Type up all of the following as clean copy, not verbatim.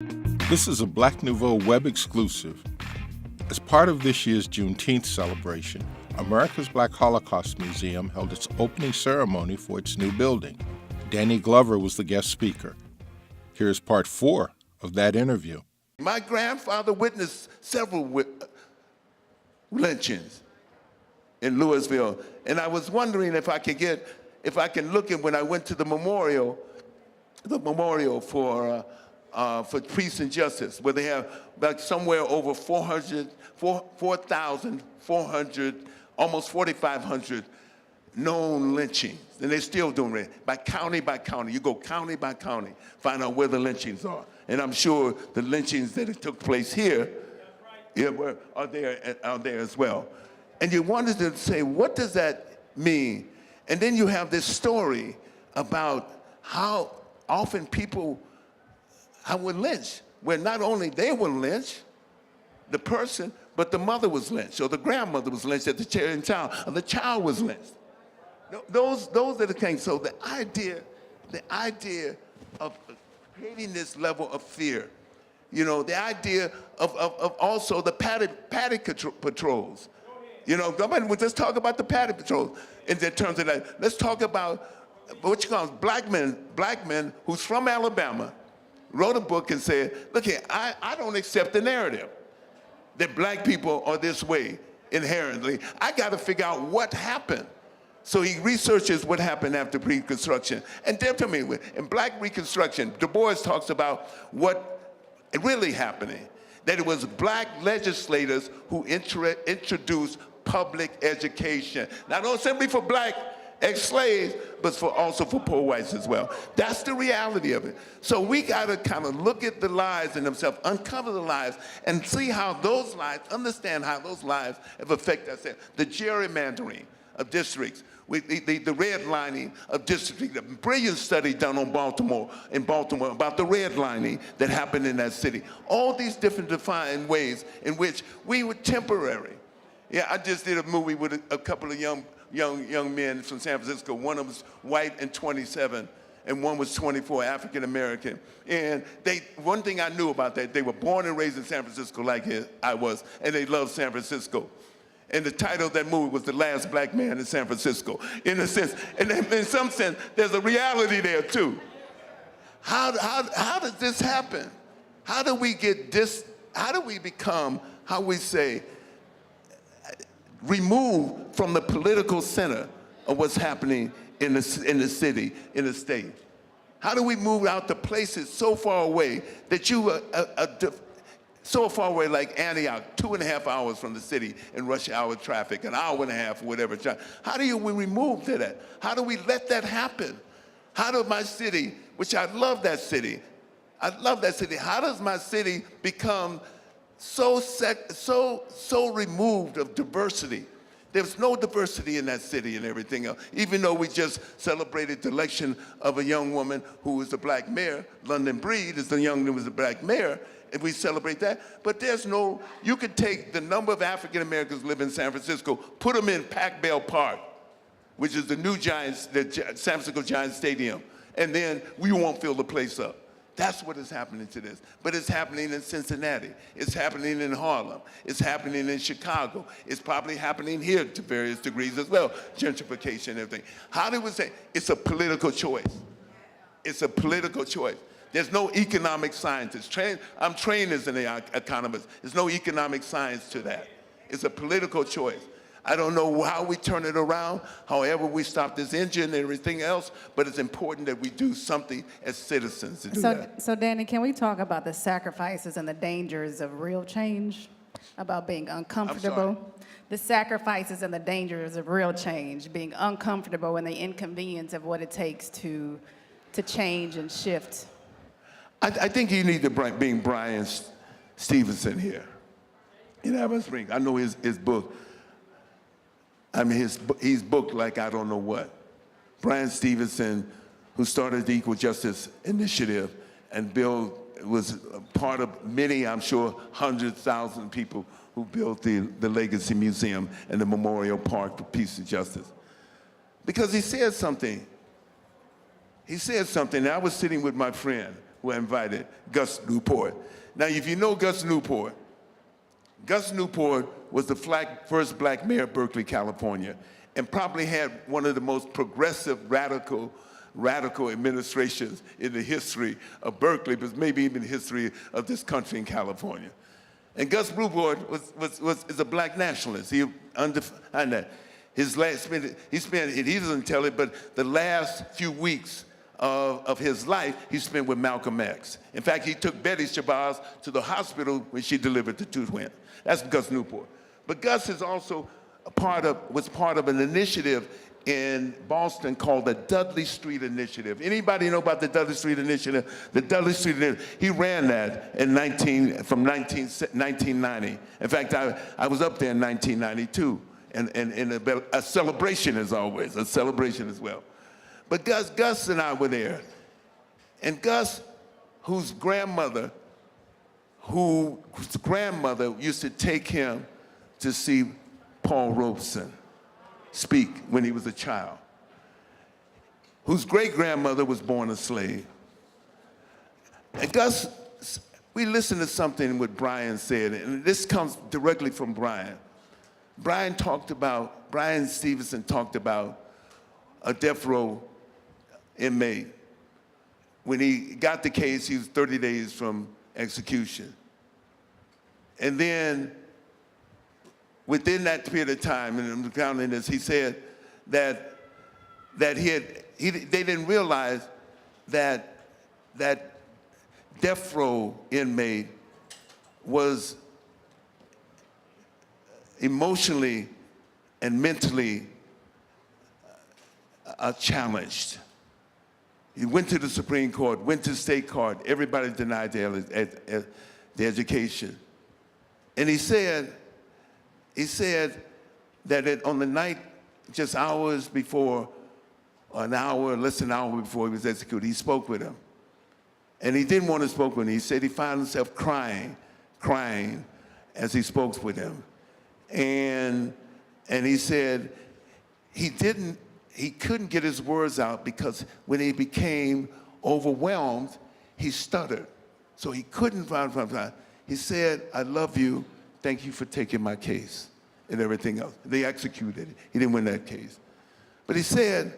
This is a Black Nouveau web exclusive. As part of this year's Juneteenth celebration, America's Black Holocaust Museum held its opening ceremony for its new building. Danny Glover was the guest speaker. Here's part 4 of that interview. My grandfather witnessed several lynchings in Louisville, and I was wondering if I can look at when I went to the memorial for peace and justice, where they have like somewhere over 4,400, almost 4,500 known lynchings, and they're still doing it by county by county. You go county by county, find out where the lynchings are, and I'm sure the lynchings that took place here, are there as well. And you wanted to say, what does that mean? And then you have this story about how often people were lynched, where not only they were lynched, the person, but the mother was lynched, or the grandmother was lynched at the child, or the child was lynched. Those are the things. So the idea of creating this level of fear, the idea of also the paddock patrols. Let's talk about the paddock patrols in terms of that. Let's talk about what you call black men who's from Alabama, wrote a book and said, look here, I don't accept the narrative that black people are this way inherently. I got to figure out what happened. So he researches what happened after Reconstruction. And then tell me, in Black Reconstruction, Du Bois talks about what really happening, that it was black legislators who introduced public education, not only simply for black ex-slaves, but also for poor whites as well. That's the reality of it. So we got to kind of look at the lives in themselves, uncover the lives, and see how those lives, understand how those lives have affected us. The gerrymandering of districts, the redlining of districts, the brilliant study done in Baltimore about the redlining that happened in that city. All these different defined ways in which we were temporary. Yeah, I just did a movie with a couple of young men from San Francisco. One of them was white and 27, and one was 24, African American. And one thing I knew about that, they were born and raised in San Francisco like I was, and they loved San Francisco. And the title of that movie was The Last Black Man in San Francisco, in a sense. And in some sense, there's a reality there too. How does this happen? How do we get this, how do we become, how we say, removed from the political center of what's happening in the city, in the state? How do we move out to places so far away that so far away like Antioch, 2.5 hours from the city in rush hour traffic, an hour and a half or whatever. How do we remove that? How do we let that happen? How does my city, which I love that city, how does my city become so removed of diversity? There's no diversity in that city and everything else. Even though we just celebrated the election of a young woman who was a black mayor, London Breed is the young who was a black mayor, and we celebrate that. But you could take the number of African Americans who live in San Francisco, put them in Pac-Bell Park, which is the new Giants, the San Francisco Giants Stadium, and then we won't fill the place up. That's what is happening to this. But it's happening in Cincinnati. It's happening in Harlem. It's happening in Chicago. It's probably happening here to various degrees as well, gentrification and everything. How do we say? It's a political choice. It's a political choice. There's no economic scientist. I'm trained as an economist. There's no economic science to that. It's a political choice. I don't know how we turn it around, however we stop this engine and everything else, but it's important that we do something as citizens to do that. So Danny, can we talk about the sacrifices and the dangers of real change, about being uncomfortable? The sacrifices and the dangers of real change, being uncomfortable and the inconvenience of what it takes to change and shift. I think you need to bring Brian Stevenson here. I know his book. I mean, he's booked like I don't know what. Brian Stevenson, who started the Equal Justice Initiative, and Bill was a part of many, I'm sure, 100,000 people who built the Legacy Museum and the Memorial Park for Peace and Justice. Because he said something. And I was sitting with my friend, who invited Gus Newport. Now, if you know Gus Newport was the first black mayor of Berkeley, California, and probably had one of the most progressive, radical administrations in the history of Berkeley, but maybe even the history of this country in California. And Gus Newport is a black nationalist. He doesn't tell it, but the last few weeks of his life, he spent with Malcolm X. In fact, he took Betty Shabazz to the hospital when she delivered the two twins. That's Gus Newport. But Gus is also was part of an initiative in Boston called the Dudley Street Initiative. Anybody know about the Dudley Street Initiative? The Dudley Street Initiative, he ran that from 1990. In fact, I was up there in 1992, and a celebration as always, a celebration as well. But Gus and I were there, and Gus, whose grandmother used to take him to see Paul Robeson speak when he was a child, whose great-grandmother was born a slave. And Gus, we listened to something what Brian said, and this comes directly from Brian. Brian Stevenson talked about a death row inmate. When he got the case, he was 30 days from execution. And then within that period of time, and I'm counting this, he said that they didn't realize that death row inmate was emotionally and mentally challenged. He went to the Supreme Court, went to the state court, everybody denied the education. And he said that on the night, just hours before, or less than an hour before he was executed, he spoke with him. And he didn't want to speak with him. He said he found himself crying as he spoke with him. And he said he couldn't get his words out because when he became overwhelmed, he stuttered. So he couldn't find. He said, "I love you. Thank you for taking my case," and everything else. They executed it. He didn't win that case. But he said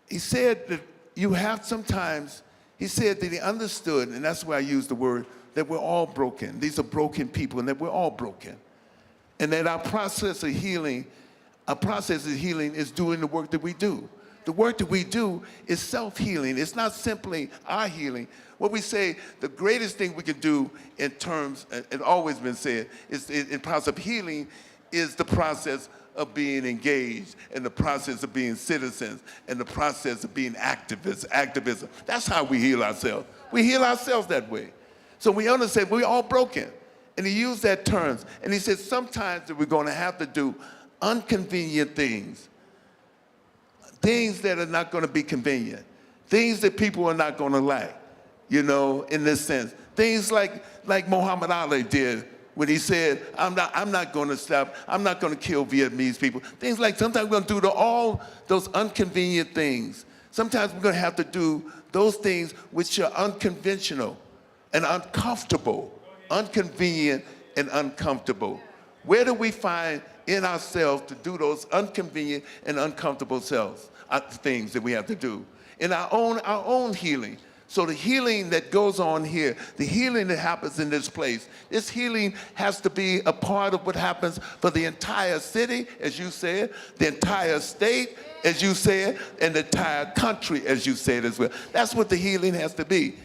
that you have sometimes, he said that he understood, and that's why I used the word, that we're all broken. These are broken people, and that we're all broken. And that our process of healing is doing the work that we do. The work that we do is self-healing. It's not simply our healing. What we say, the greatest thing we can do in terms, it's always been said, is in process of healing is the process of being engaged, and the process of being citizens, and the process of being activism. That's how we heal ourselves. We heal ourselves that way. So we understand we're all broken. And he used that terms. And he said sometimes that we're going to have to do inconvenient things that are not going to be convenient, things that people are not going to like, in this sense. Things like Muhammad Ali did when he said, I'm not going to stop, I'm not going to kill Vietnamese people. Things like sometimes we're going to do all those inconvenient things. Sometimes we're going to have to do those things which are unconventional and uncomfortable, inconvenient and uncomfortable. Where do we find in ourselves to do those inconvenient and uncomfortable things that we have to do? In our own healing. So the healing that goes on here, the healing that happens in this place, this healing has to be a part of what happens for the entire city, as you said, the entire state, as you said, and the entire country, as you said as well. That's what the healing has to be.